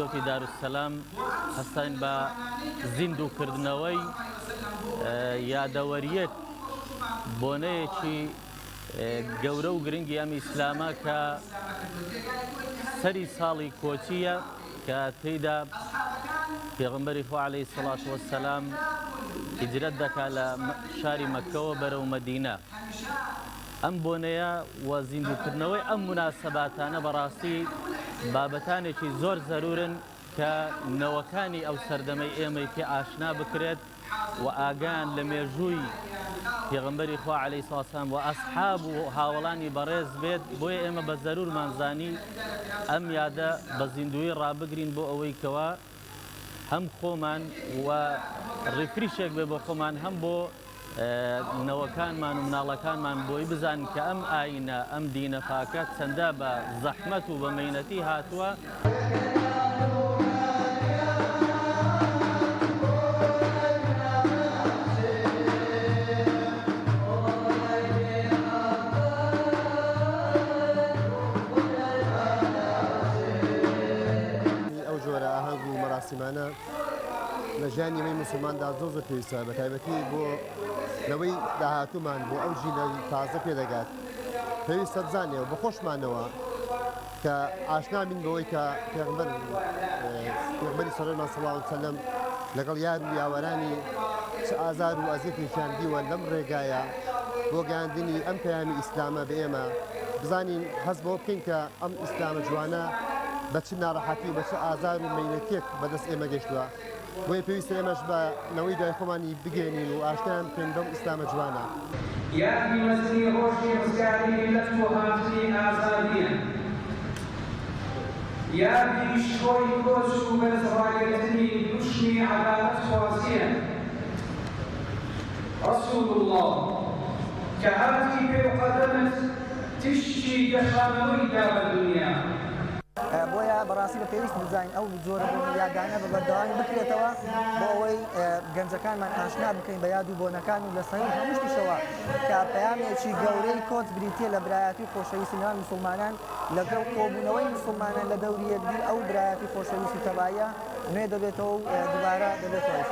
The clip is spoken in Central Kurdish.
گەوتی دارالسەلام هەستان بە زیندووکردنەوەی یادەوەریەک بۆنەیەکی گەورە و گرنگی ئەم ئیسلامە کە سەری ساڵی کۆچیە کە تێیدا پێغەمبەری خوا عەلەیهی سەڵات وەسەلام هیجرەت دەکات لە شاری مەککەوە بەرەو مەدینە. ئەم بۆنەیە و زیندووکردنەوەی ئەم مناسەباتانە بەڕاستی بابەتانێکی زۆر زەرورن کە نەوەکانی ئەو سەردەمەی ئێمەی پێ ئاشنا بکرێت و ئاگان لە مێژووی پێغەمبەری خوا عەلەیهی سەڵات وەسەلام و ئەسحاب و هاوڵانی بەڕێز بێت. بۆیە ئێمە بە زەرورمانزانی ئەم یادە بە زیندوی ڕابگرین بۆ ئەوەی کەوە هەم خۆمان و ڕیفریشێک بێ بۆ خۆمان هەم بۆ نەوەکانمان و مناڵەکانمان بۆی بزانین کە ئەم ئاینە ئەم دینە پاکە چەندە بە زەحمەت و بە مەینەتی هاتووە. ئەو جۆرە ئاهەنگ و مەراسیمانە لە ژیانی ئێمەی موسڵماندا زۆر پێویستە، بە تایبەتی بۆ لەوەی داهاتوومان بۆ ئەو ژینە تازە پێدەگات. پێویستە بزانێەوە بە خۆشمانەوە کە ئاشنا بین بەوەی کە پێغەمبەری سەڵەڵڵاهو عەلەیهی وسەلەم لەگەڵ یار و یاوەرانی چ ئازار و ئەزیەتێکیان دیوە لەم ڕێگایە بۆ گەیاندنی ئەم پەیامی ئیسلامە بە ئێمە بزانین هەست بەوە بکەین کە ئەم ئیسلامە جوانە بە چ ناڕەحەتی و بە چ ئازار و مەینەتێک بەدەست ئێمە گەیشتووە. بۆیە پێویستە ئێمەش بە نەوەی دوای خۆمانی بگەێنین و ئاشتیان بکەین بەم ئیسلامە جوانە. یادی مەزنی ڕۆژی ڕزگاری میلەت بۆ هاتنی ئازادیە، یادی شکۆی کۆچ و بەرزڕاگرتنی دوشمی عەدالەت خوازیە. ڕەسوول الله کە هاتی پێ و قەدەمت تشتی گەشانەوەیدا بە دونیا. بۆیە بەڕاستی بە پێویست بزانین ئەو جۆرە یاددانە بە بەردەوامی بکرێتەوە بۆ ئەوەی گەنجەکانمان ئاشنا بکەین بە یاد و بۆنەکان و لە سەرەوەی هەموو شتێکەوە کە پەیامێکی گەورەی کۆچ بریتیە لە برایەتی و خۆشەویستی نێوان موسڵمانان لەگەڵ کۆبوونەوەی موسڵمانان لە دەوری یەکدیر ئەو برایەتی خۆشەویستی تەبایە نوێ دەبێتەوە و دووبارە دەبێتەوە.